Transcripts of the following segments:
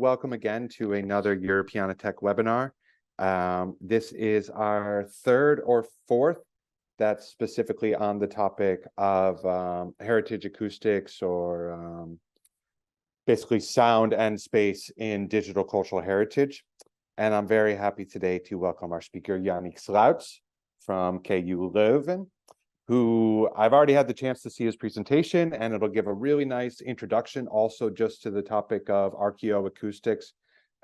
Welcome again to another EuropeanaTech webinar. This is our third or fourth that's specifically on the topic of heritage acoustics or basically sound and space in digital cultural heritage. And I'm very happy today to welcome our speaker, Yannick Sluits from KU Leuven, who I've already had the chance to see his presentation, and it'll give a really nice introduction also just to the topic of archaeoacoustics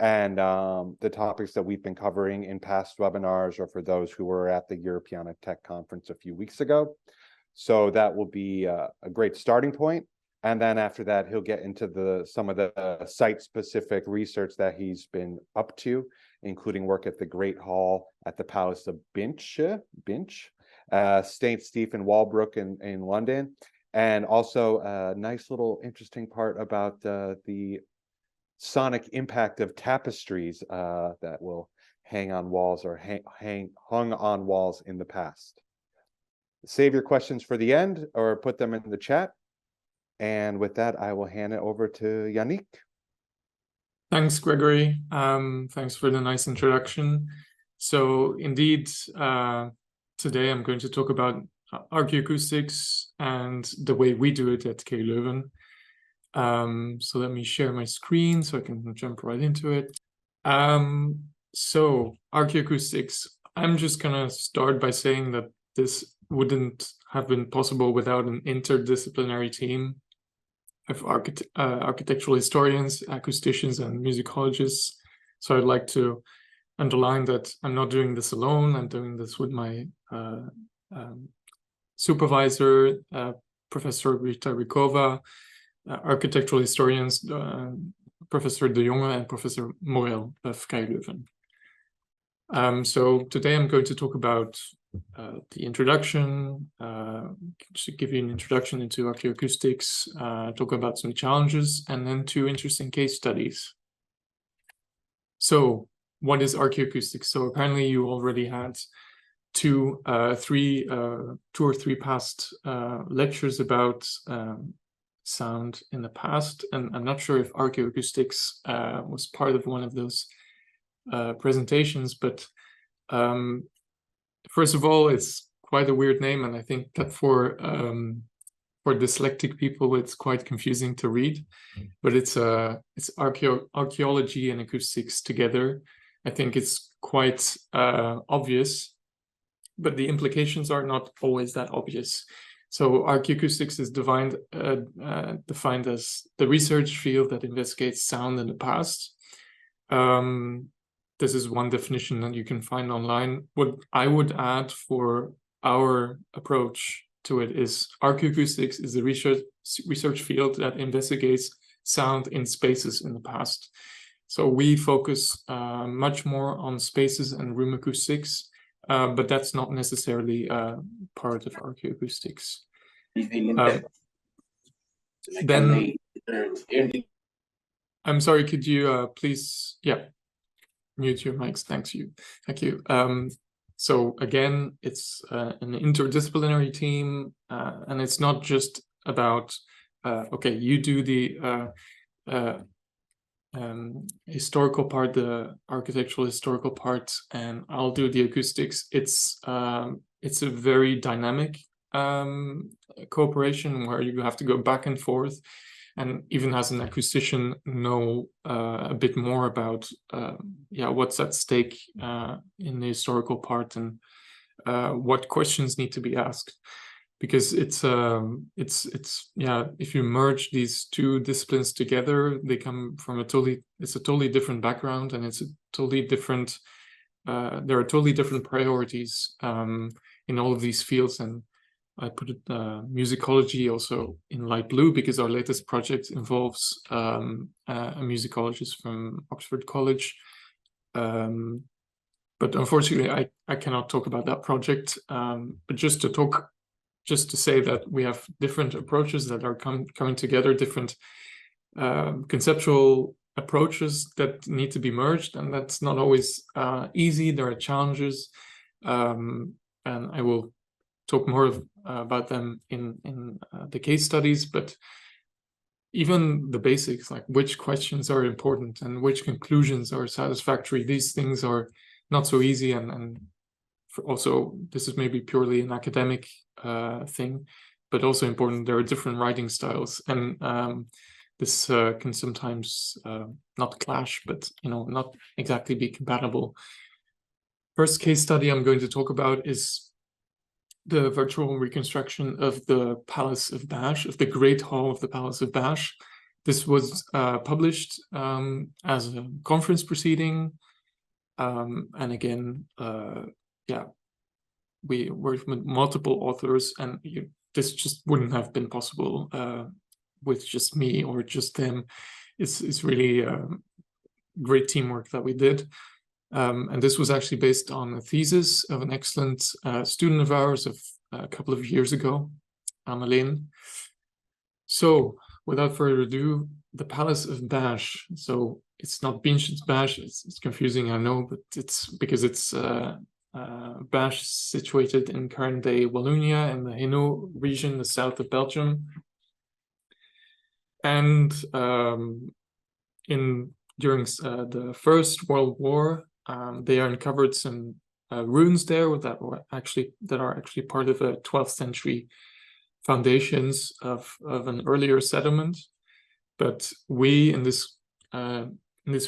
and the topics that we've been covering in past webinars or for those who were at the EuropeanaTech conference a few weeks ago. So that will be a great starting point. And then after that, he'll get into some of the site-specific research that he's been up to, including work at the Great Hall at the Palace of Binch, St. Stephen Walbrook in London, and also a nice little interesting part about the sonic impact of tapestries that will hang on walls or hung on walls in the past. Save your questions for the end or put them in the chat. And with that, I will hand it over to Yannick. Thanks, Gregory. Thanks for the nice introduction. So indeed, today I'm going to talk about archaeoacoustics and the way we do it at KU Leuven. So let me share my screen so I can jump right into it. So archaeoacoustics, I'm just gonna start by saying that this wouldn't have been possible without an interdisciplinary team of architectural historians, acousticians, and musicologists. So I'd like to underline that I'm not doing this alone. I'm doing this with my supervisor, Professor Rita Rykova, architectural historians, Professor De Jonge and Professor Morel of KU Leuven. So today I'm going to talk about the introduction, to give you an introduction into archaeoacoustics, talk about some challenges, and then two interesting case studies. So what is archaeoacoustics? So apparently you already had two or three past lectures about sound in the past, and I'm not sure if archaeoacoustics was part of one of those presentations, but first of all, it's quite a weird name, and I think that for dyslexic people, it's quite confusing to read. But it's archaeology and acoustics together. I think it's quite obvious, but the implications are not always that obvious. So archaeoacoustics is defined as the research field that investigates sound in the past. This is one definition that you can find online. What I would add for our approach to it is archaeoacoustics is the research field that investigates sound in spaces in the past. So we focus much more on spaces and room acoustics, but that's not necessarily part of archaeoacoustics. Then, I'm sorry, could you please, mute your mics, thank you. So again, it's an interdisciplinary team, and it's not just about, okay, you do the historical part, the architectural historical part, and I'll do the acoustics. It's a very dynamic cooperation where you have to go back and forth, and even as an acoustician know a bit more about what's at stake in the historical part and what questions need to be asked. Because it's if you merge these two disciplines together, they come from a totally different background, and it's a totally different there are totally different priorities in all of these fields. And I put it musicology also in light blue because our latest project involves a musicologist from Oxford College. But unfortunately, I cannot talk about that project. But just to say that we have different approaches that are coming together, different conceptual approaches that need to be merged, and that's not always easy. There are challenges, and I will talk more about them in the case studies. But even the basics, like which questions are important and which conclusions are satisfactory, these things are not so easy. And also, this is maybe purely an academic thing, but also important. There are different writing styles, and this can sometimes not clash, but not exactly be compatible. First case study I'm going to talk about is the virtual reconstruction of the Palace of Bash, of the Great Hall of the Palace of Bash. This was published as a conference proceeding, and again, yeah, we worked with multiple authors, and this just wouldn't have been possible with just me or just them. It's really great teamwork that we did. And this was actually based on a thesis of an excellent student of ours of a couple of years ago, Ameline. So without further ado, the Palace of Bash. So it's not Binch, it's Bash. It's confusing, I know, but it's because it's Bash situated in current-day Wallonia in the Hainaut region, the south of Belgium. And during the First World War, they uncovered some ruins there that are actually part of a 12th century foundations of an earlier settlement. But we in this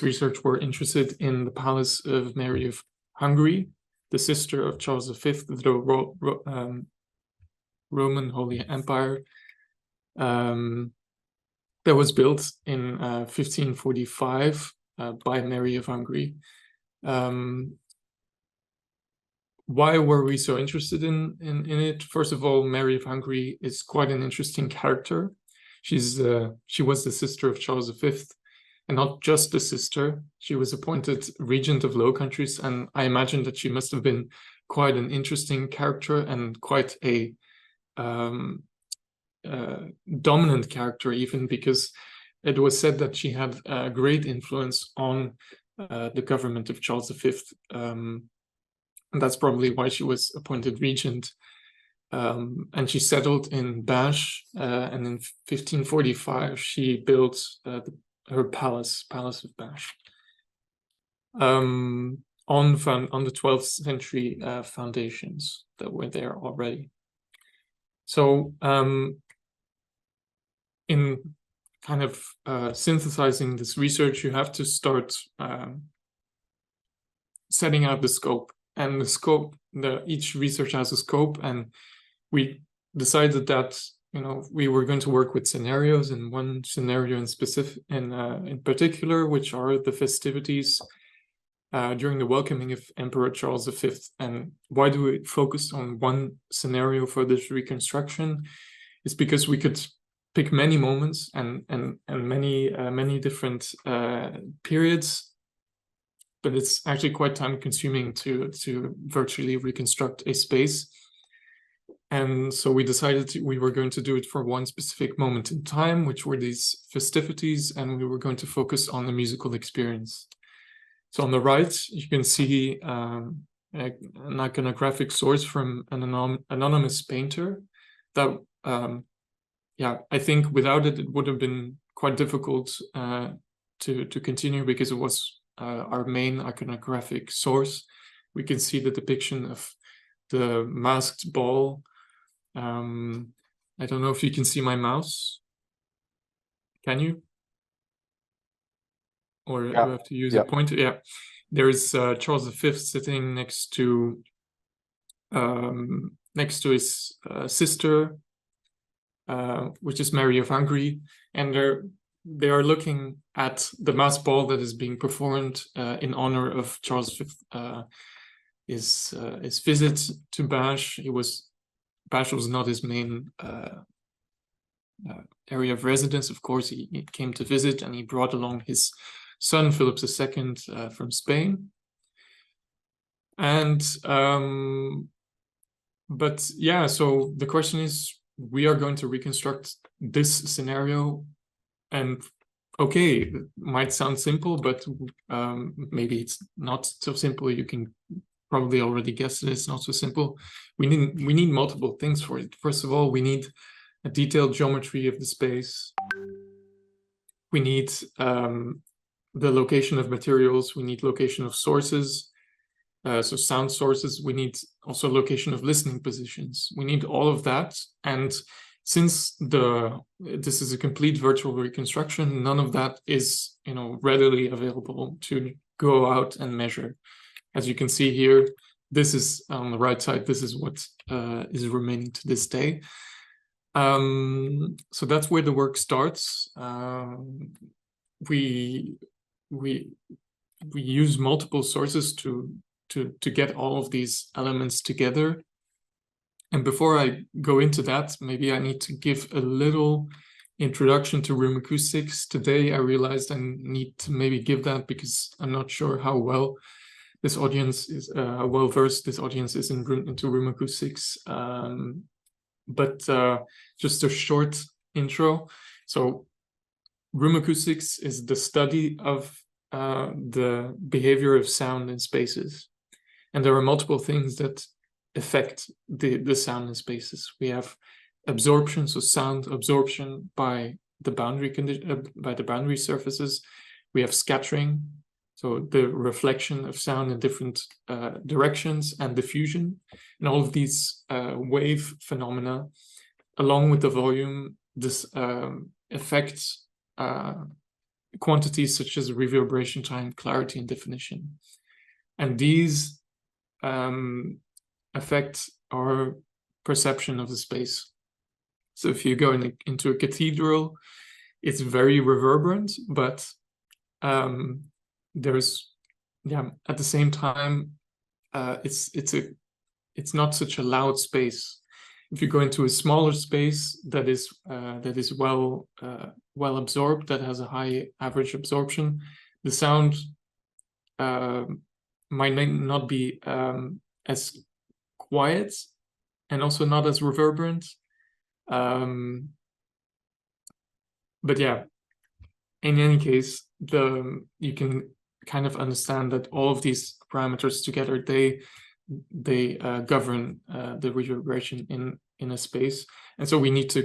research were interested in the Palace of Mary of Hungary, the sister of Charles V, the Roman Holy Empire, that was built in 1545 by Mary of Hungary. Why were we so interested in it? First of all, Mary of Hungary is quite an interesting character. She was the sister of Charles V, and not just the sister. She was appointed regent of Low Countries, and I imagine that she must have been quite an interesting character and quite a dominant character, even because it was said that she had a great influence on the government of Charles V. And that's probably why she was appointed regent. And she settled in Bash, and in 1545 she built her palace of Bash, on the 12th century foundations that were there already. So in kind of synthesizing this research, you have to start setting out the scope. And the scope, each research has a scope, and we decided that we were going to work with scenarios, and one scenario in particular, which are the festivities during the welcoming of Emperor Charles V. And why do we focus on one scenario for this reconstruction? It's because we could pick many moments and many different periods, but it's actually quite time consuming to virtually reconstruct a space. And so we decided we were going to do it for one specific moment in time, which were these festivities, and we were going to focus on the musical experience. So on the right, you can see an iconographic source from an anonymous painter that, yeah, I think without it, it would have been quite difficult to continue, because it was our main iconographic source. We can see the depiction of the masked ball. I don't know if you can see my mouse. Can you? Or Yeah. do I have to use a pointer? Yeah. There is Charles V sitting next to his sister, which is Mary of Hungary, and they are looking at the mass ball that is being performed in honor of Charles V. His visit to Bash. Bash was not his main area of residence. Of course, he came to visit, and he brought along his son Philip II from Spain. And but yeah, so the question is, we are going to reconstruct this scenario, and okay, it might sound simple, but maybe it's not so simple. You can probably already guess that it's not so simple. We need multiple things for it. First of all, we need a detailed geometry of the space. we need the location of materials, we need location of sources, so sound sources, we need also location of listening positions. We need all of that. And since this is a complete virtual reconstruction, none of that is, you know, readily available to go out and measure. As you can see here, this is on the right side, this is what is remaining to this day. So that's where the work starts. We use multiple sources to get all of these elements together. And before I go into that, maybe I need to give a little introduction to room acoustics. Today, I realized I need to maybe give that because I'm not sure how well this audience is, how well versed this audience is into room acoustics. But just a short intro. So room acoustics is the study of the behavior of sound in spaces. And there are multiple things that affect the sound in spaces. We have absorption, so sound absorption by the boundary surfaces. We have scattering, so the reflection of sound in different directions, and diffusion. And all of these wave phenomena, along with the volume, this affects quantities such as reverberation time, clarity, and definition. And these affect our perception of the space. So if you go into a cathedral, it's very reverberant, but there's, at the same time, it's not such a loud space. If you go into a smaller space that is well absorbed, that has a high average absorption, the sound might not be as quiet and also not as reverberant. But yeah, in any case, you can kind of understand that all of these parameters together, they govern the reverberation in a space. And so we need to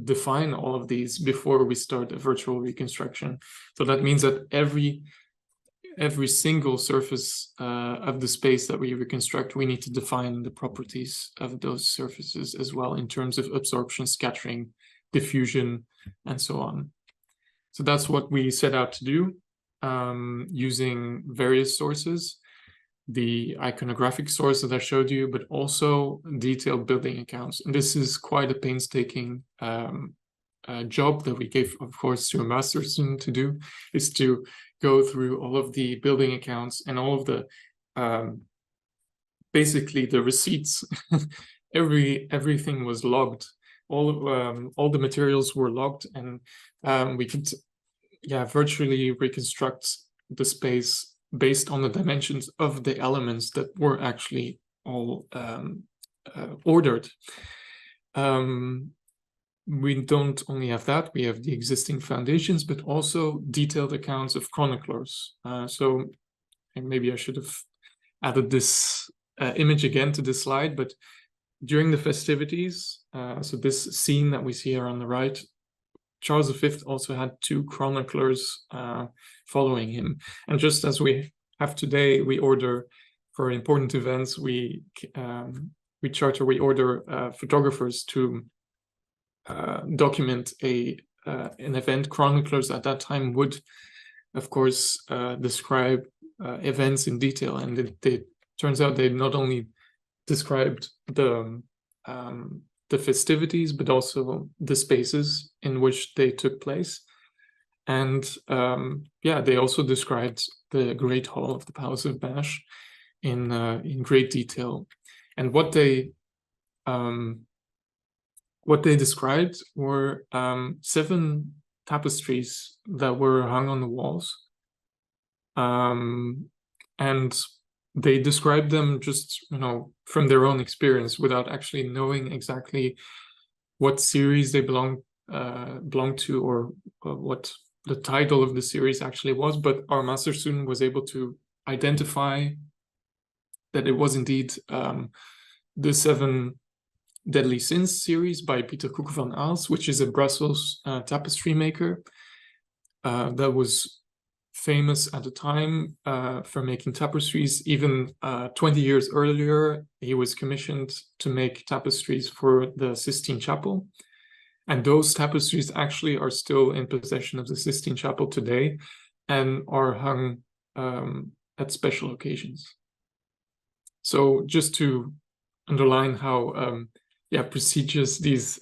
define all of these before we start a virtual reconstruction. So that means that every single surface of the space that we reconstruct, we need to define the properties of those surfaces as well in terms of absorption, scattering, diffusion, and so on. So that's what we set out to do using various sources. The iconographic source that I showed you, but also detailed building accounts. And this is quite a painstaking job that we gave, of course, to a master student to do, is to go through all of the building accounts and all of the, basically the receipts. Everything was logged. All the materials were logged, and we could, virtually reconstruct the space based on the dimensions of the elements that were actually all ordered. We don't only have that, we have the existing foundations, but also detailed accounts of chroniclers. So maybe I should have added this image again to this slide, but during the festivities, so this scene that we see here on the right, Charles V also had 2 chroniclers following him. And just as we have today, we order for important events, we order photographers to document an event. Chroniclers at that time would, of course, describe events in detail, and it turns out they not only described the festivities, but also the spaces in which they took place. And they also described the Great Hall of the Palace of Bash in great detail. And what they described were 7 tapestries that were hung on the walls. And they described them just, from their own experience without actually knowing exactly what series they belonged to, or what the title of the series actually was. But our master student was able to identify that it was indeed the 7 Deadly Sins series by Pieter Cook van Aals, which is a Brussels tapestry maker that was famous at the time for making tapestries. Even 20 years earlier, he was commissioned to make tapestries for the Sistine Chapel. And those tapestries actually are still in possession of the Sistine Chapel today and are hung at special occasions. So just to underline how prestigious these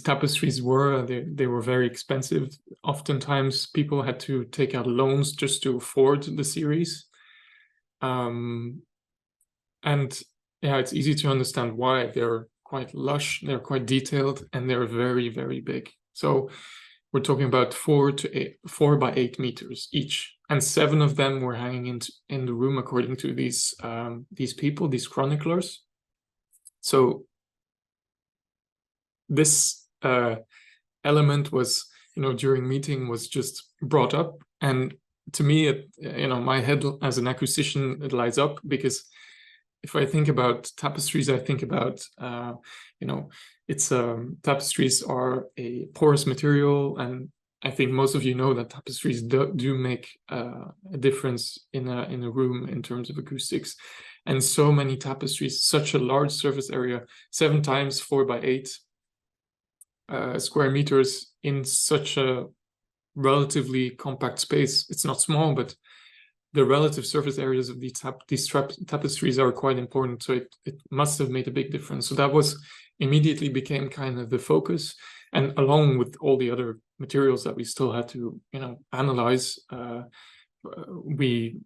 tapestries were, they were very expensive. Oftentimes people had to take out loans just to afford the series. And yeah, it's easy to understand why. They're quite lush, they're quite detailed, and they're very, very big. So we're talking about 4 by 8 meters each, and 7 of them were hanging in the room, according to these people, these chroniclers. So this element was, during meeting was just brought up, and to me, my head as an acoustician, it lights up, because if I think about tapestries, I think about tapestries are a porous material, and I think most of you know that tapestries do make a difference in a room in terms of acoustics. And so many tapestries, such a large surface area, 7 times 4 by 8 square meters in such a relatively compact space. It's not small, but the relative surface areas of these tapestries are quite important. So it must have made a big difference. So that was immediately became kind of the focus. And along with all the other materials that we still had to, analyze, we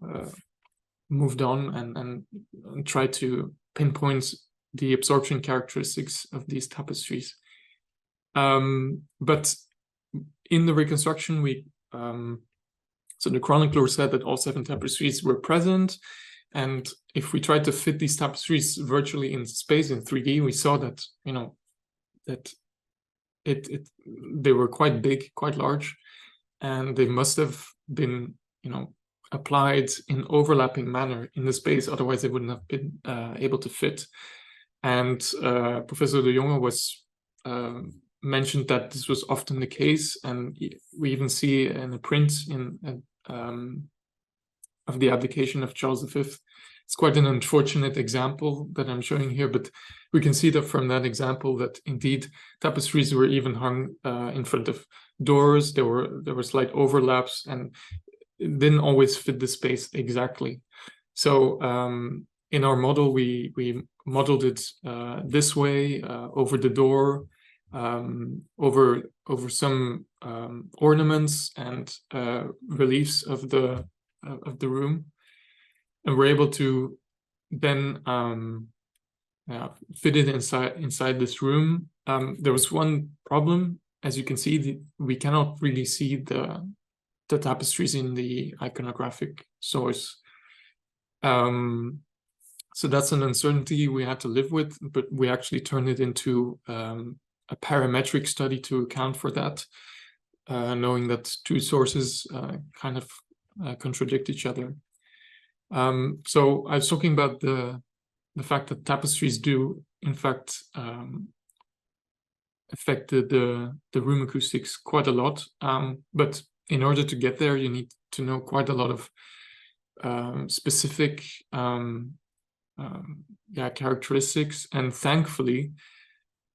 moved on and tried to pinpoint the absorption characteristics of these tapestries. But in the reconstruction, so the chronicler said that all 7 tapestries were present, and if we tried to fit these tapestries virtually in space in 3D, we saw that they were quite big, quite large, and they must have been applied in overlapping manner in the space. Otherwise, they wouldn't have been able to fit. And Professor de Jonge was mentioned that this was often the case, and we even see in a print of the abdication of Charles V. It's quite an unfortunate example that I'm showing here, but we can see that from that example that indeed tapestries were even hung in front of doors. There were slight overlaps, and it didn't always fit the space exactly. So in our model, we modeled it this way, over the door, over some ornaments and reliefs of the room, and we're able to then fit it inside this room. There was one problem, as you can see, we cannot really see the tapestries in the iconographic source. So that's an uncertainty we had to live with, but we actually turned it into a parametric study to account for that, knowing that 2 sources kind of contradict each other. So I was talking about the fact that tapestries do, in fact, affect the room acoustics quite a lot. But in order to get there, you need to know quite a lot of specific characteristics. And thankfully,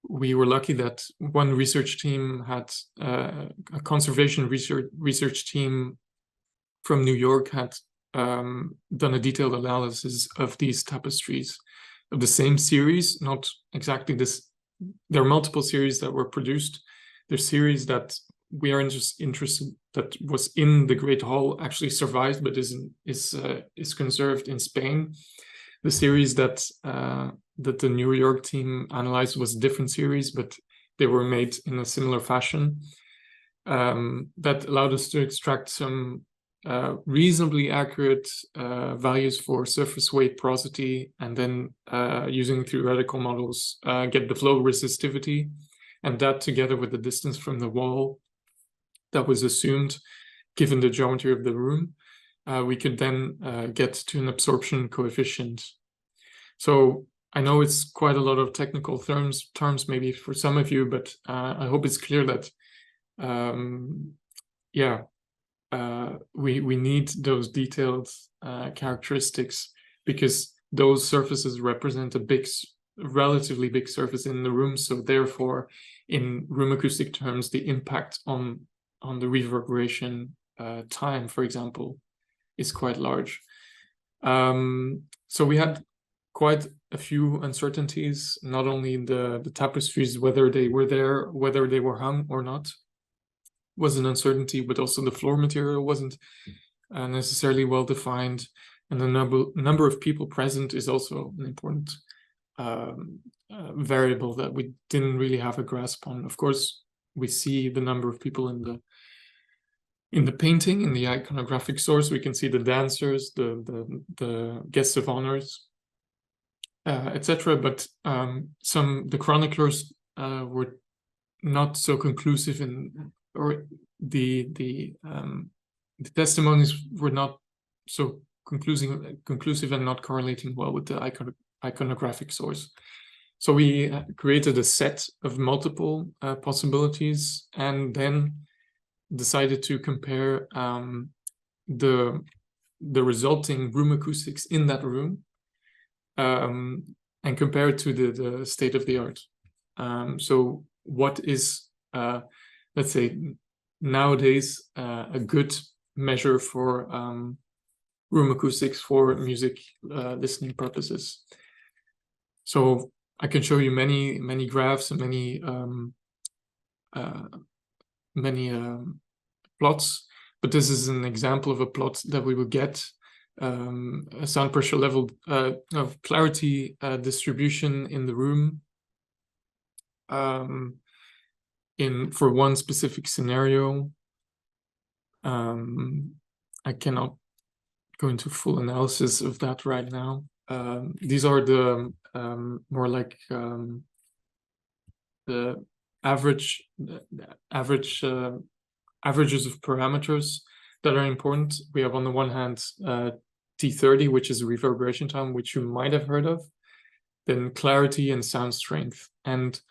we were lucky that one research team had a conservation research team from New York had done a detailed analysis of these tapestries of the same series, not exactly this. There are multiple series that were produced. There's series that we are interested that was in the Great Hall actually survived, but is conserved in Spain. The series that the New York team analyzed was a different series, but they were made in a similar fashion. That allowed us to extract some reasonably accurate values for surface weight porosity, and then using theoretical models, get the flow resistivity, and that together with the distance from the wall that was assumed given the geometry of the room, we could then get to an absorption coefficient. So I know it's quite a lot of technical terms maybe for some of you, but I hope it's clear that we need those detailed characteristics, because those surfaces represent a relatively big surface in the room. So therefore, in room acoustic terms, the impact on the reverberation time, for example, is quite large. So we had quite a few uncertainties, not only in the tapestries, whether they were there, whether they were hung or not, was an uncertainty, but also the floor material wasn't necessarily well defined, and the number of people present is also an important variable that we didn't really have a grasp on. Of course, we see the number of people in the painting, in the iconographic source. We can see the dancers, the guests of honors, etc. But the chroniclers were not so conclusive or the testimonies were not so conclusive and not correlating well with the iconographic source. So we created a set of multiple possibilities, and then decided to compare the resulting room acoustics in that room and compare it to the state of the art. So what is, let's say, nowadays a good measure for room acoustics for music listening purposes? So I can show you many graphs and many plots, but this is an example of a plot that we would get, a sound pressure level of clarity distribution in the room for one specific scenario. I cannot go into full analysis of that right now. These are the more like the averages of parameters that are important. We have on the one hand T30, which is reverberation time, which you might have heard of, then clarity and sound strength, and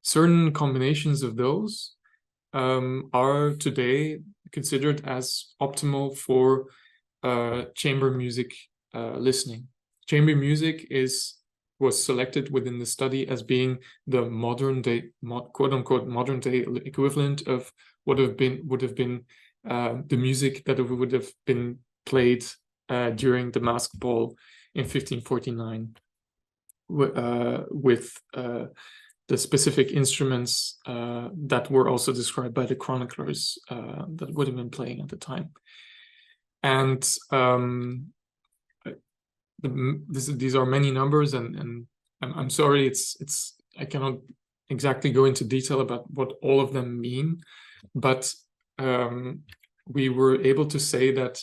certain combinations of those are today considered as optimal for chamber music listening. Chamber music was selected within the study as being the modern day, quote unquote, modern day equivalent of what would have been the music that would have been played during the masked ball in 1549 with the specific instruments that were also described by the chroniclers that would have been playing at the time. And these are many numbers, and I'm sorry, I cannot exactly go into detail about what all of them mean, but we were able to say that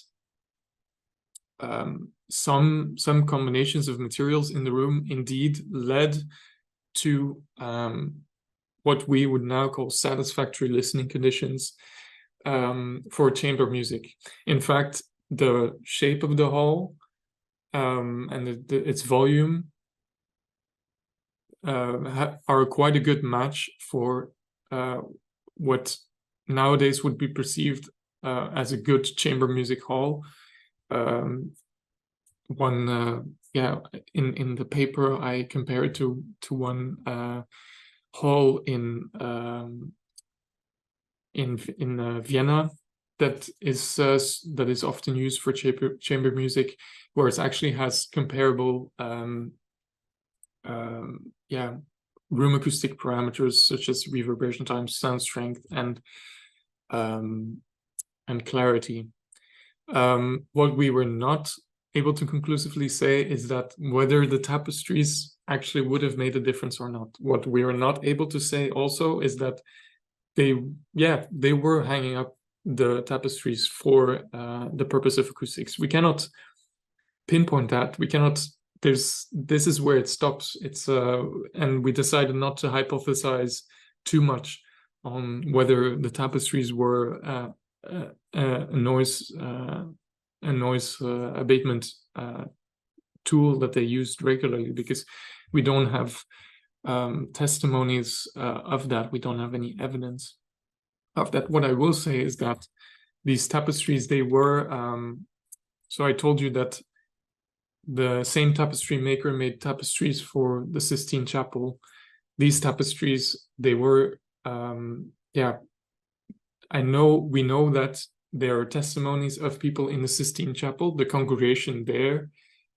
some combinations of materials in the room indeed led to what we would now call satisfactory listening conditions for chamber music. In fact, the shape of the hall and its volume are quite a good match for what nowadays would be perceived as a good chamber music hall. In the paper I compare it to one hall in Vienna that is often used for chamber music, where it actually has comparable room acoustic parameters such as reverberation time, sound strength, and clarity. What we were not able to conclusively say is that whether the tapestries actually would have made a difference or not. What we are not able to say also is that they were hanging up the tapestries for the purpose of acoustics. We cannot pinpoint that. We cannot. This is where it stops. And we decided not to hypothesize too much on whether the tapestries were a noise abatement tool that they used regularly, because we don't have testimonies of that. We don't have any evidence of that. What I will say is that these tapestries, they were, so I told you that the same tapestry maker made tapestries for the Sistine Chapel. These tapestries, they were, we know that there are testimonies of people in the Sistine Chapel. The congregation there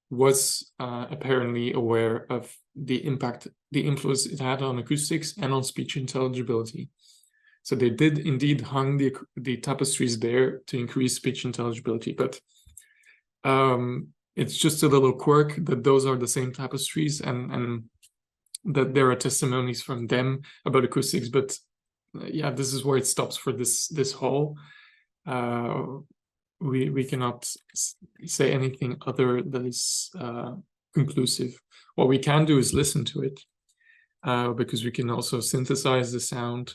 was apparently aware of the impact, the influence it had on acoustics and on speech intelligibility. So they did indeed hang the tapestries there to increase speech intelligibility, but it's just a little quirk that those are the same tapestries and that there are testimonies from them about acoustics. But yeah, this is where it stops for this hall. We cannot say anything other that is conclusive. What we can do is listen to it, because we can also synthesize the sound.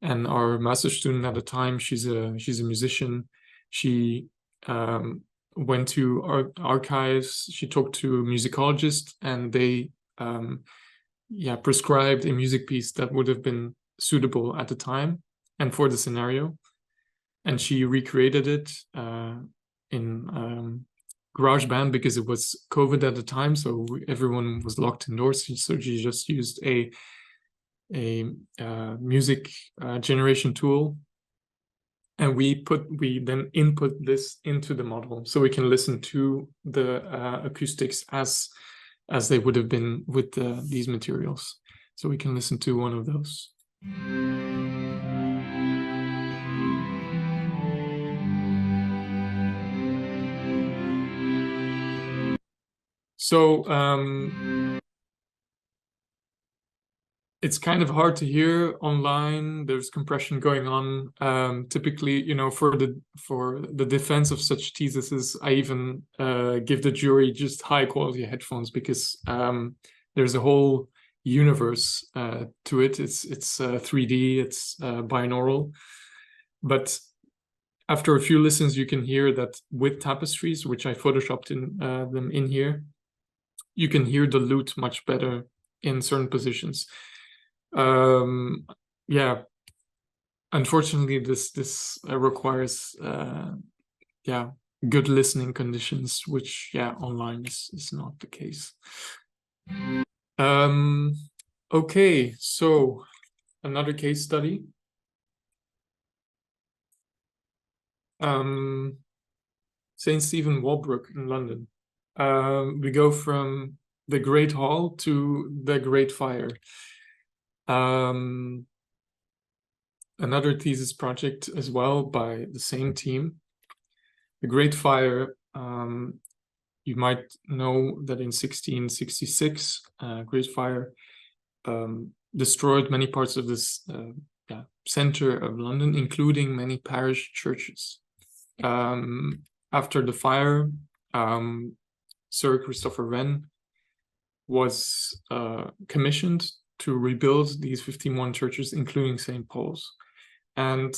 And our master student at the time, she's a musician. She went to archives. She talked to a musicologist, and they prescribed a music piece that would have been suitable at the time and for the scenario. And she recreated it in GarageBand, because it was COVID at the time, so everyone was locked indoors. So she just used a music generation tool, and we then input this into the model, so we can listen to the acoustics as they would have been with these materials. So we can listen to one of those. So it's kind of hard to hear online. There's compression going on. Typically, you know, for the defense of such theses, I even give the jury just high quality headphones, because there's a whole universe to it. It's 3D, it's binaural. But after a few listens, you can hear that with tapestries, which I photoshopped them in here, you can hear the lute much better in certain positions. Unfortunately, this requires good listening conditions, which online is not the case. Okay, so another case study. St. Stephen Walbrook in London. We go from the Great Hall to the Great Fire. Another thesis project as well by the same team. The Great Fire, you might know that in 1666, Great Fire destroyed many parts of this center of London, including many parish churches. After the fire, Sir Christopher Wren was commissioned to rebuild these 51 churches, including St. Paul's. And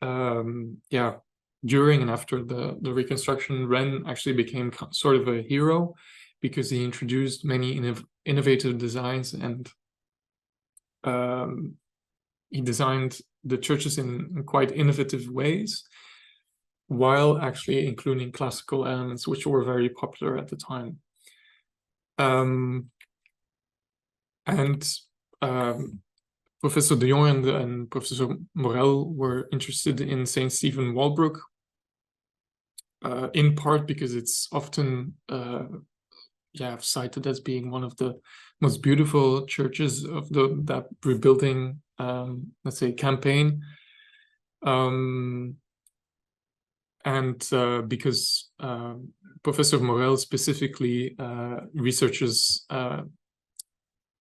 during and after the reconstruction, Wren actually became sort of a hero, because he introduced many innovative designs, and he designed the churches in quite innovative ways, while actually including classical elements, which were very popular at the time. Professor de Jong and Professor Morel were interested in St. Stephen Walbrook, in part because it's often cited as being one of the most beautiful churches of that rebuilding, let's say, campaign. Because Professor Morel specifically researches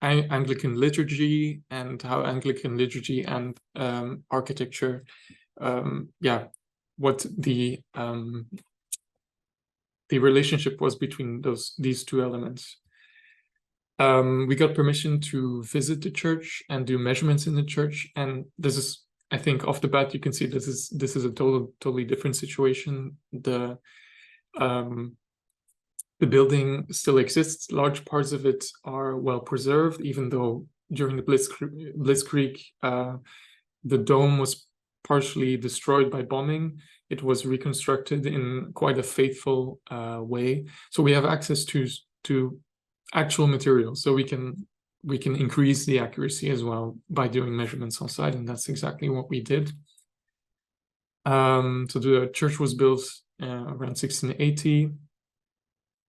Anglican liturgy, and how Anglican liturgy and architecture, what the relationship was between these two elements. We got permission to visit the church and do measurements in the church, and this is, I think, off the bat you can see this is a totally different situation. The building still exists. Large parts of it are well preserved, even though during the Blitzkrieg, the dome was partially destroyed by bombing. It was reconstructed in quite a faithful way. So we have access to actual material, so we can increase the accuracy as well by doing measurements on site, and that's exactly what we did. So the church was built around 1680.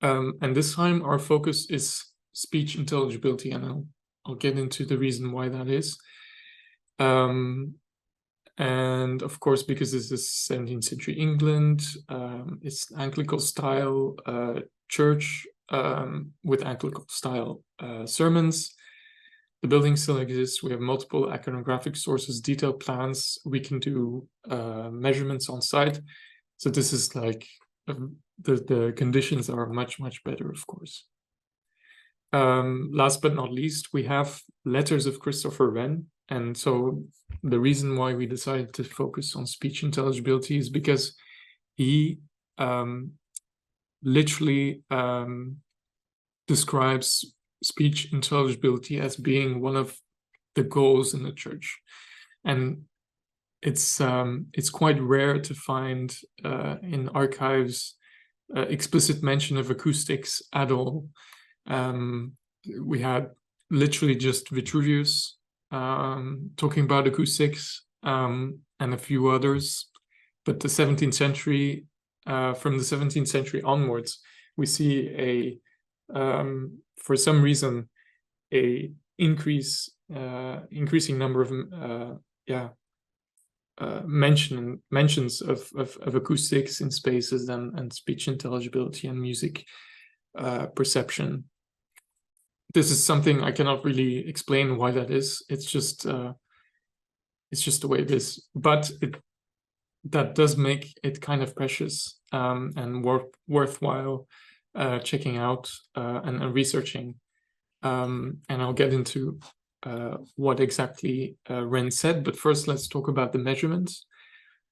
And this time our focus is speech intelligibility, and I'll get into the reason why that is. And of course, because this is 17th century England, it's Anglican style church with Anglican style sermons. The building still exists. We have multiple iconographic sources, detailed plans. We can do measurements on site. So this is like the conditions are much, much better, of course. Last but not least, we have letters of Christopher Wren. And so the reason why we decided to focus on speech intelligibility is because he literally describes speech intelligibility as being one of the goals in the church. And it's quite rare to find in archives explicit mention of acoustics at all. We had literally just Vitruvius talking about acoustics and a few others, but the 17th century, from the 17th century onwards, we see for some reason a increasing number of mentions of acoustics in spaces and speech intelligibility and music perception. This is something I cannot really explain why that is. It's just the way it is. But that does make it kind of precious and worthwhile checking out and researching. And I'll get into what exactly Wren said, but first let's talk about the measurements.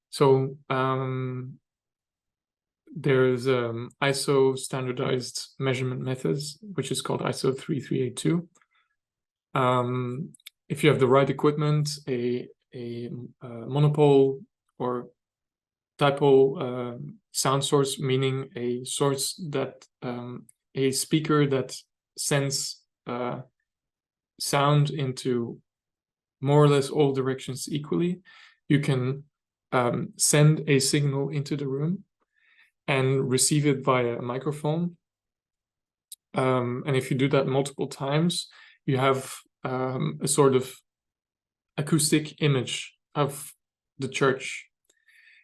So there's ISO standardized measurement methods, which is called ISO 3382. If you have the right equipment, a monopole or dipole sound source, meaning a source that a speaker that sends sound into more or less all directions equally, you can send a signal into the room and receive it via a microphone. And if you do that multiple times, you have a sort of acoustic image of the church.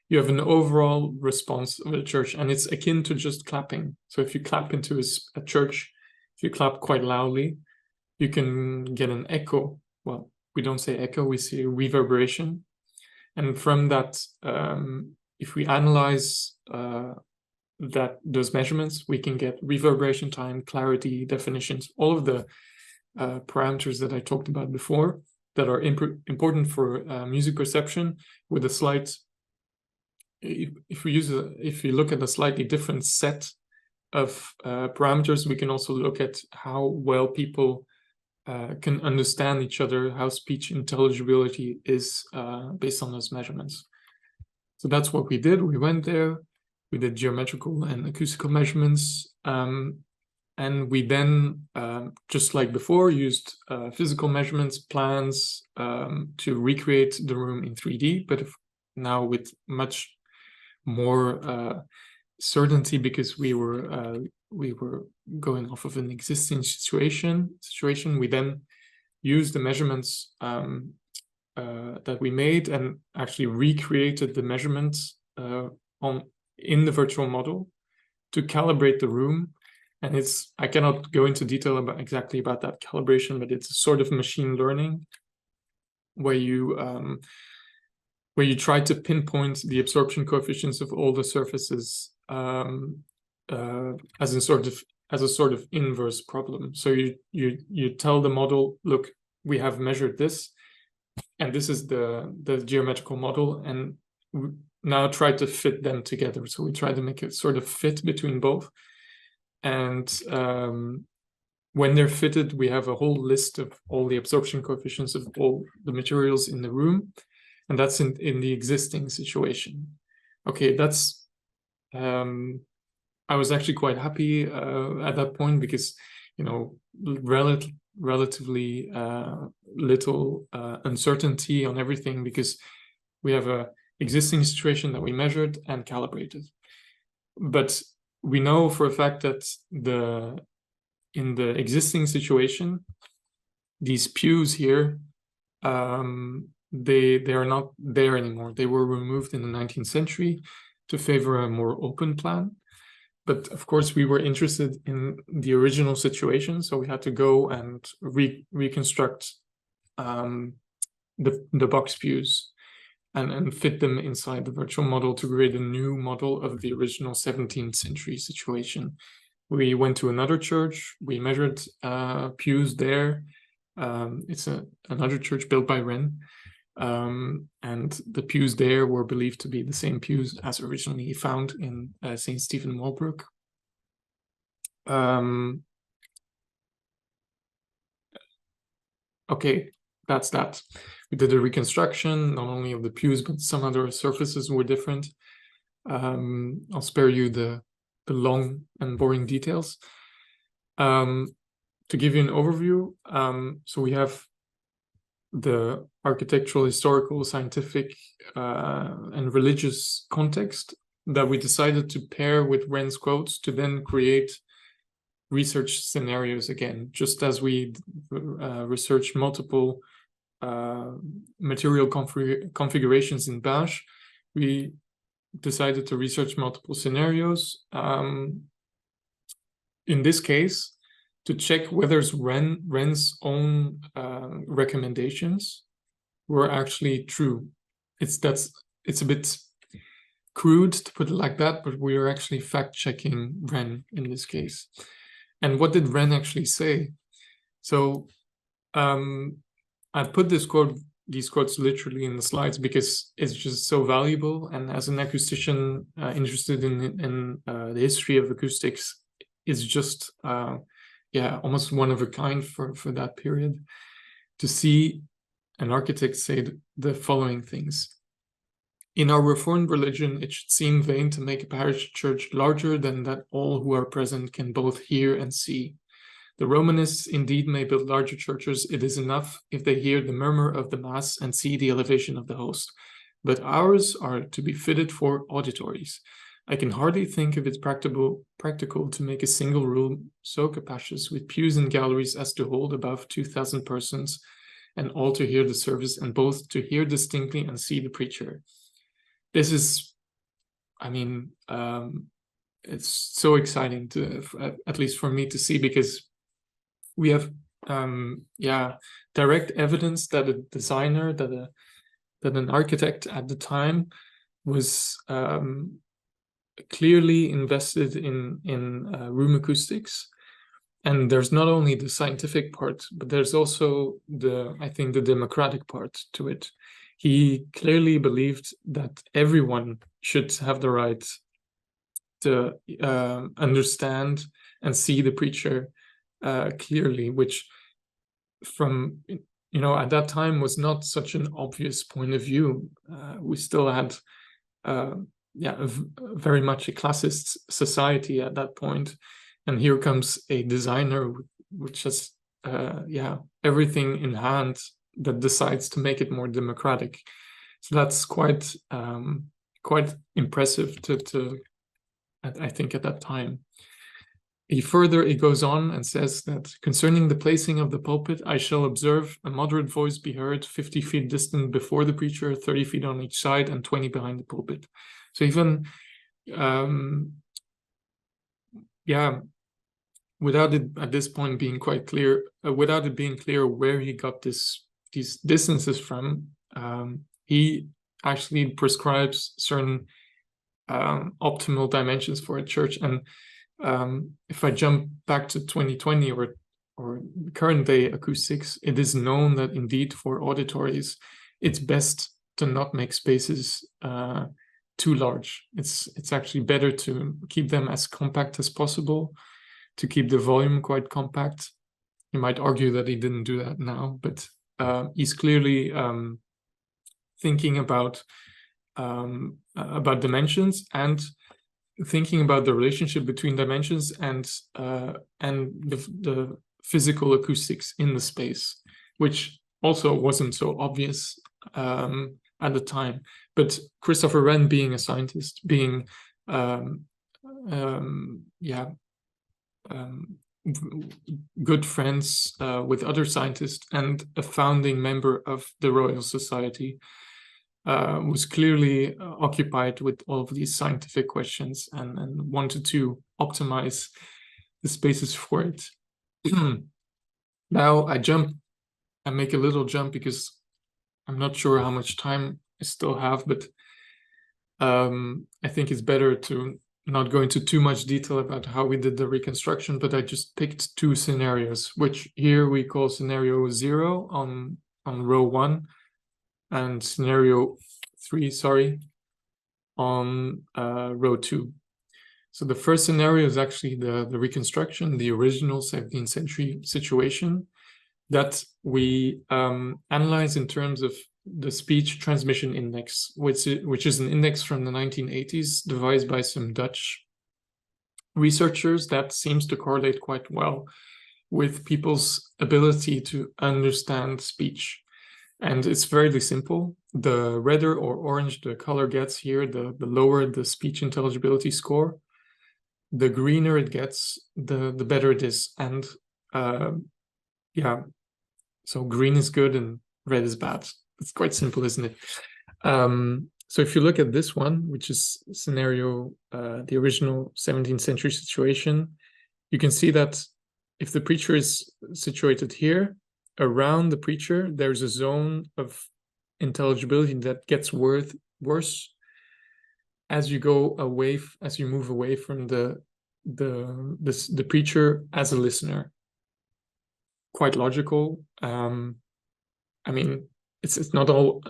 You have an overall response of the church, and it's akin to just clapping. So if you clap into a church, if you clap quite loudly, you can get an echo. Well, we don't say echo, we say reverberation. And from that, if we analyze those measurements, we can get reverberation time, clarity, definitions, all of the parameters that I talked about before that are important for music perception, with a slight, if we look at a slightly different set of parameters, we can also look at how well people can understand each other, how speech intelligibility is based on those measurements. So that's what we did. We went there, we did geometrical and acoustical measurements, and we then, just like before, used physical measurements, plans to recreate the room in 3D, but now with much more certainty, because we were going off of an existing situation. We then used the measurements that we made and actually recreated the measurements in the virtual model to calibrate the room. And I cannot go into detail exactly about that calibration, but it's a sort of machine learning where you try to pinpoint the absorption coefficients of all the surfaces as a sort of inverse problem. So you tell the model, look, we have measured this, and this is the geometrical model, and now try to fit them together. So we try to make a sort of fit between both. And when they're fitted, we have a whole list of all the absorption coefficients of all the materials in the room. And that's in the existing situation. Okay, that's, I was actually quite happy at that point because, you know, relatively little uncertainty on everything, because we have a existing situation that we measured and calibrated. But we know for a fact that in the existing situation, these pews here, they are not there anymore. They were removed in the 19th century to favor a more open plan. But of course, we were interested in the original situation, so we had to go and reconstruct the box pews and fit them inside the virtual model to create a new model of the original 17th century situation. We went to another church, we measured pews there. It's another church built by Wren. And the pews there were believed to be the same pews as originally found in St. Stephen Walbrook. Okay, that's that. We did a reconstruction, not only of the pews, but some other surfaces were different. I'll spare you the long and boring details. To give you an overview, so we have the architectural, historical, scientific, and religious context that we decided to pair with Wren's quotes to then create research scenarios again, just as we researched multiple material configurations in Bash. We decided to research multiple scenarios. In this case, to check whether Wren's own recommendations were actually true. It's a bit crude to put it like that, but we are actually fact-checking Wren in this case. And what did Wren actually say? So I put these quotes literally in the slides because it's just so valuable. And as an acoustician interested in the history of acoustics, it's just almost one of a kind for that period, to see an architect say the following things. In our Reformed religion, it should seem vain to make a parish church larger than that all who are present can both hear and see. The Romanists indeed may build larger churches. It is enough if they hear the murmur of the Mass and see the elevation of the host. But ours are to be fitted for auditories. I can hardly think if it's practical to make a single room so capacious with pews and galleries as to hold above 2,000 persons, and all to hear the service, and both to hear distinctly and see the preacher. This is, I mean, it's so exciting to, at least for me, to see, because we have, direct evidence that a designer, that an architect at the time was clearly invested in room acoustics. And there's not only the scientific part, but there's also I think the democratic part to it. He clearly believed that everyone should have the right to understand and see the preacher clearly, which from, at that time was not such an obvious point of view. We still had very much a classist society at that point. And here comes a designer which has everything in hand that decides to make it more democratic. So that's quite impressive to I think at that time. He goes on and says that concerning the placing of the pulpit, I shall observe a moderate voice be heard 50 feet distant before the preacher, 30 feet on each side, and 20 behind the pulpit. So even without it at this point being quite clear, without it being clear where he got these distances from, he actually prescribes certain optimal dimensions for a church. And if I jump back to 2020 or current day acoustics, it is known that indeed for auditories, it's best to not make spaces too large. It's actually better to keep them as compact as possible. to keep the volume quite compact. You might argue that he didn't do that now, but he's clearly thinking about dimensions and thinking about the relationship between dimensions and the physical acoustics in the space, which also wasn't so obvious at the time. But Christopher Wren, being a scientist, being good friends with other scientists and a founding member of the Royal Society, was clearly occupied with all of these scientific questions and wanted to optimize the spaces for it. Now I make a little jump because I'm not sure how much time I still have, but I think it's better to not go into too much detail about how we did the reconstruction, but I just picked two scenarios, which here we call scenario 0 on row 1 and scenario 3, sorry, on row 2. So the first scenario is actually the reconstruction, the original 17th century situation that we analyze in terms of the speech transmission index, which is an index from the 1980s devised by some Dutch researchers that seems to correlate quite well with people's ability to understand speech. And it's fairly simple. The redder or orange the color gets here, the lower the speech intelligibility score. The greener it gets, the better it is. And yeah, so green is good and red is bad. It's quite simple, isn't it? So if you look at this one, which is scenario, the original 17th century situation, you can see that if the preacher is situated here, around the preacher, there's a zone of intelligibility that gets worse as you go away, as you move away from the preacher as a listener. Quite logical. I mean, it's not all,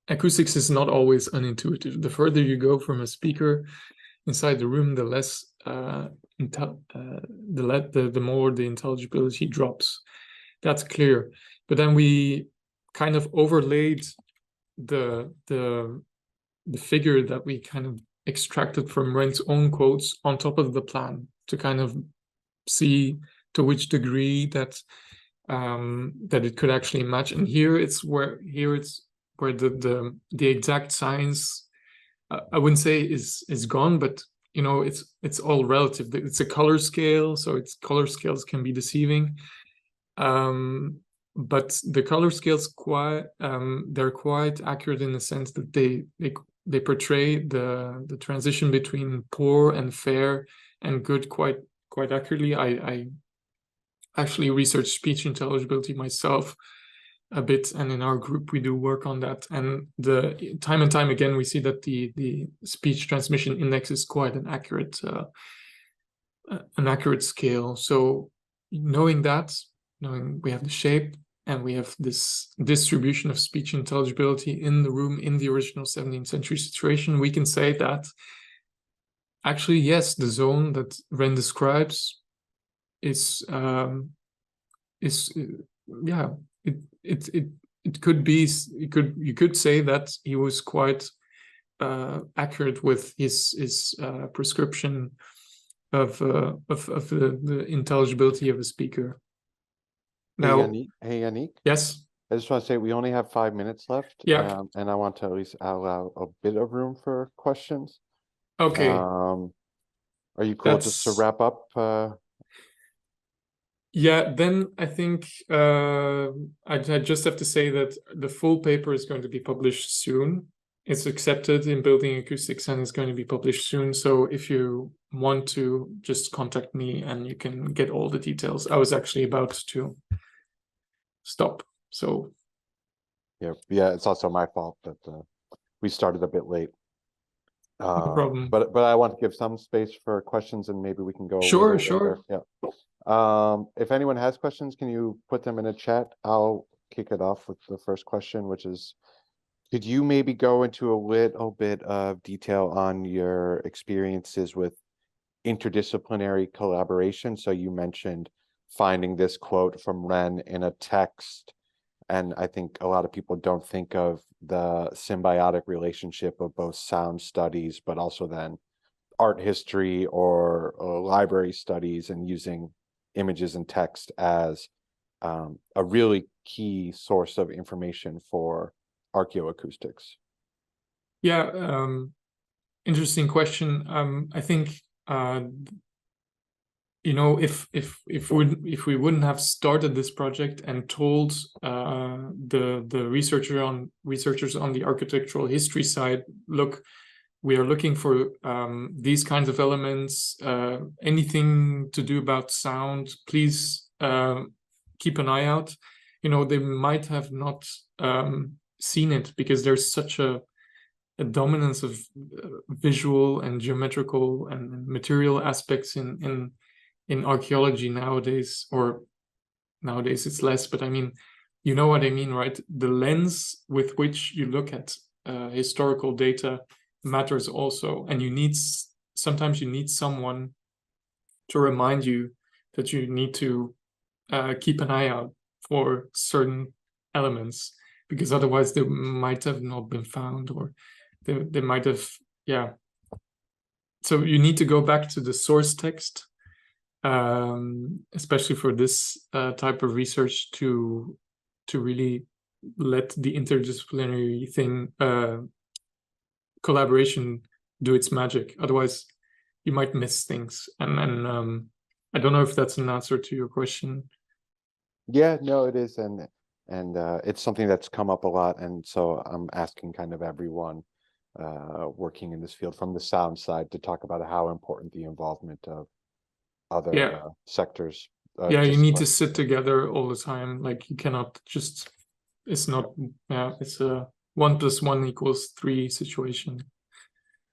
acoustics is not always unintuitive. The further you go from a speaker inside the room, the less the more the intelligibility drops. That's clear. But then we kind of overlaid the figure that we kind of extracted from Wren's own quotes on top of the plan to kind of see to which degree that it could actually match. And here it's where the exact science, I wouldn't say is gone, but you know, it's all relative. It's a color scale, so its color scales can be deceiving. But the color scales they're quite accurate in the sense that they portray the transition between poor and fair and good quite accurately. I actually researched speech intelligibility myself a bit, and in our group we do work on that. And the time and time again we see that the speech transmission index is quite an accurate scale. So knowing we have the shape and we have this distribution of speech intelligibility in the room in the original 17th century situation, we can say that actually, yes, the zone that Wren describes is it could be, you could say that he was quite accurate with his prescription of the intelligibility of a speaker. Now, hey Yannick. Yes. I just want to say we only have 5 minutes left. Yeah. And I want to at least allow a bit of room for questions. Okay. Are you cool just to wrap up? Yeah, then I think I just have to say that the full paper is going to be published soon. It's accepted in Building Acoustics and it's going to be published soon. So if you want to, just contact me and you can get all the details. I was actually about to stop. So yeah, it's also my fault that we started a bit late. No problem. But I want to give some space for questions and maybe we can go. Sure. Yeah. If anyone has questions, can you put them in a chat? I'll kick it off with the first question, which is, could you maybe go into a little bit of detail on your experiences with interdisciplinary collaboration. So you mentioned finding this quote from Ren in a text, and I think a lot of people don't think of the symbiotic relationship of both sound studies, but also then art history or library studies, and using images and text as a really key source of information for archaeoacoustics. Yeah, interesting question. I think if we wouldn't have started this project and told the researchers on the architectural history side, look, we are looking for these kinds of elements, anything to do about sound, please keep an eye out. They might have not seen it because there's such a dominance of visual and geometrical and material aspects in archaeology nowadays, or nowadays it's less, but I mean, you know what I mean, right? The lens with which you look at historical data matters also, and sometimes you need someone to remind you that you need to keep an eye out for certain elements, because otherwise they might have not been found, or they might have, yeah. So you need to go back to the source text, especially for this type of research, to really let the interdisciplinary thing, collaboration, do its magic. Otherwise, you might miss things. And I don't know if that's an answer to your question. Yeah, no, it is, and it's something that's come up a lot, and so I'm asking kind of everyone working in this field from the sound side to talk about how important the involvement of other sectors. Yeah, you need to sit together all the time. Like, you cannot just, it's not, it's a 1 + 1 = 3 situation.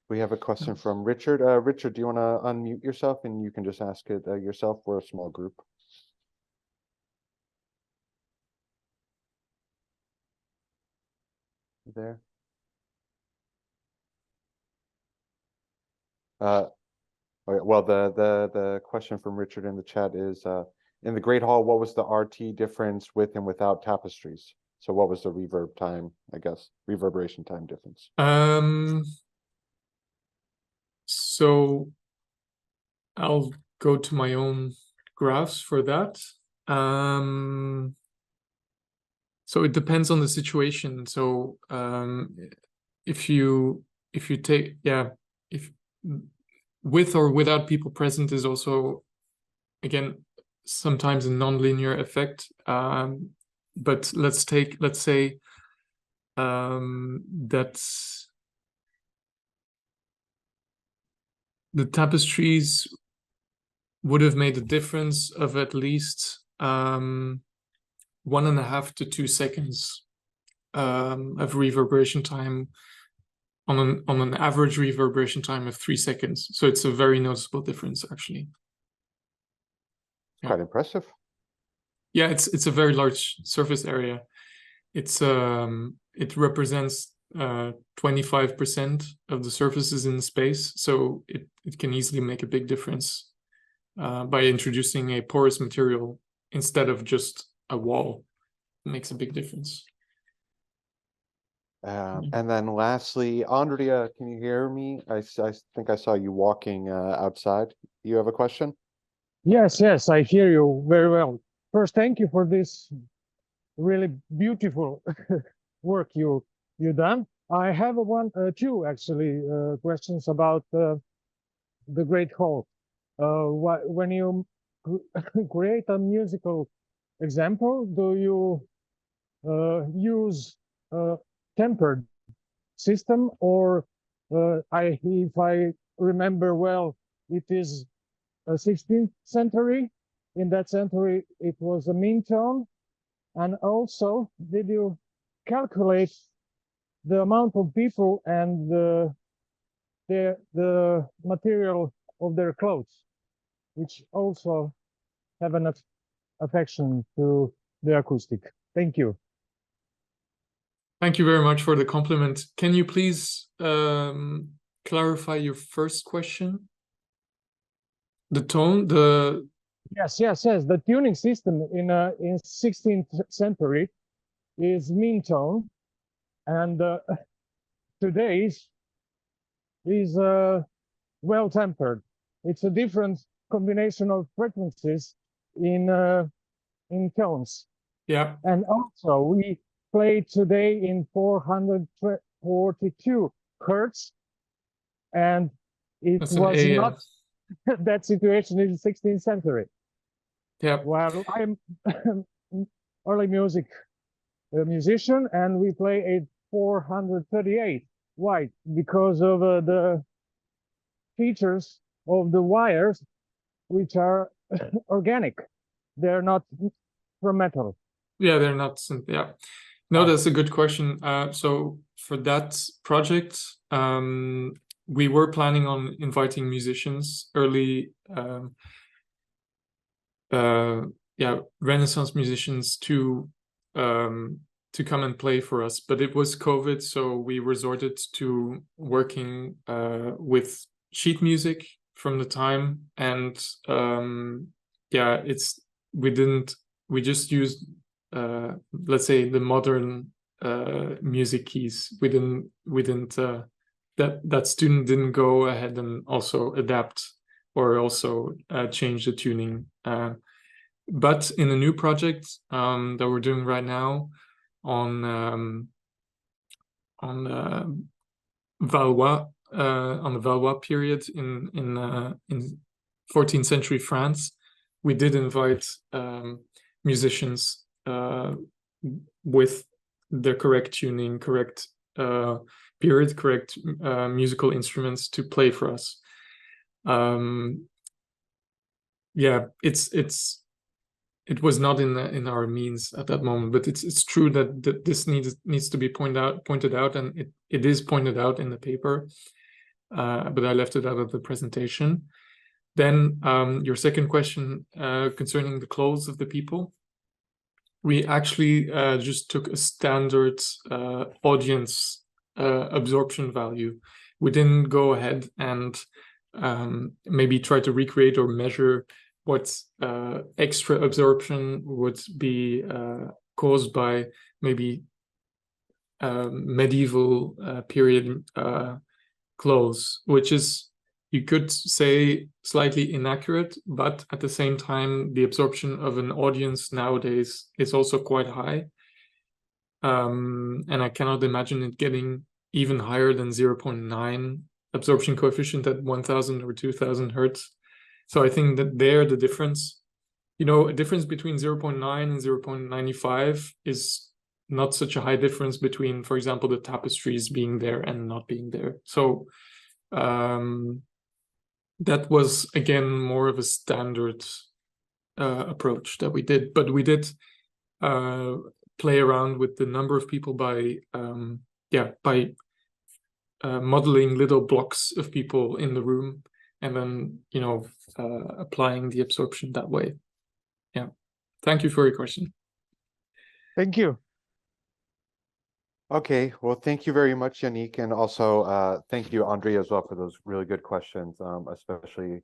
We have a question from Richard. Richard, do you want to unmute yourself, and you can just ask it yourself? We're a small group. There. Well, the question from Richard in the chat is, in the Great Hall, what was the RT difference with and without tapestries? So what was the reverb time, I guess, reverberation time difference? So I'll go to my own graphs for that. So it depends on the situation. So if you take, if with or without people present is also, again, sometimes a non-linear effect. But let's say that the tapestries would have made a difference of at least 1.5 to 2 seconds of reverberation time on an average reverberation time of 3 seconds. So it's a very noticeable difference, actually. Quite impressive. Yeah, it's a very large surface area. It's it represents 25% of the surfaces in space, so it can easily make a big difference by introducing a porous material instead of just a wall. It makes a big difference. And then lastly, Andrea, can you hear me? I think I saw you walking outside. You have a question? Yes, I hear you very well. First, thank you for this really beautiful work you done. I have two actually questions about the Great Hall. When you create a musical example, do you use a tempered system, or if I remember well, it is a 16th century. In that century, it was a mean tone. And also, did you calculate the amount of people and the material of their clothes, which also have an affection to the acoustic? Thank you. Thank you very much for the compliment. Can you please clarify your first question? The tone, the Yes. The tuning system in 16th century is mean tone, and today's is well tempered. It's a different combination of frequencies in tones. yeah, And also we play today in 442 hertz, and it that's an was AM. not that situation in the 16th century. Yeah, Well, I'm early musician, and we play at 438. Why? Because of the features of the wires, which are organic. They're not from metal. yeah, they're not. Yeah, no, that's a good question. So for that project, we were planning on inviting musicians, early, yeah, Renaissance musicians to come and play for us. But it was COVID, so we resorted to working with sheet music from the time, and yeah, we just used let's say the modern music keys. We didn't that student didn't go ahead and also adapt or also change the tuning. But in a new project that we're doing right now on Valois, on the Valois period in 14th century France, we did invite musicians with the correct tuning, correct period, correct musical instruments to play for us. Yeah, it was not in our means at that moment, but it's true that this needs to be pointed out, and it is pointed out in the paper, but I left it out of the presentation. Then your second question concerning the clothes of the people, we actually just took a standard audience absorption value. We didn't go ahead and maybe try to recreate or measure what extra absorption would be caused by maybe medieval period clothes, which is, you could say, slightly inaccurate, but at the same time, the absorption of an audience nowadays is also quite high. And I cannot imagine it getting even higher than 0.9 absorption coefficient at 1000 or 2000 hertz. So I think that there, the difference, a difference between 0.9 and 0.95 is not such a high difference between, for example, the tapestries being there and not being there. So that was, again, more of a standard approach that we did. But we did play around with the number of people by modeling little blocks of people in the room, and then applying the absorption that way. Yeah, thank you for your question. Thank you. Okay, well, thank you very much, Yannick, and also thank you, Andre, as well, for those really good questions. Especially,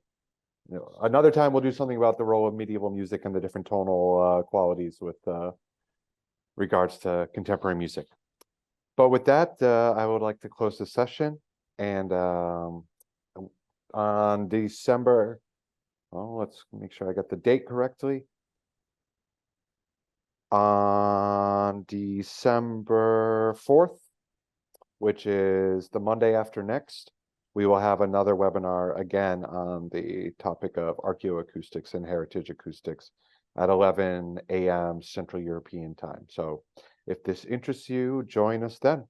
another time we'll do something about the role of medieval music and the different tonal qualities with regards to contemporary music. But with that, I would like to close the session. And on December, let's make sure I got the date correctly. On December 4th, which is the Monday after next, we will have another webinar again on the topic of archaeoacoustics and heritage acoustics at 11 a.m. Central European time. So if this interests you, join us then.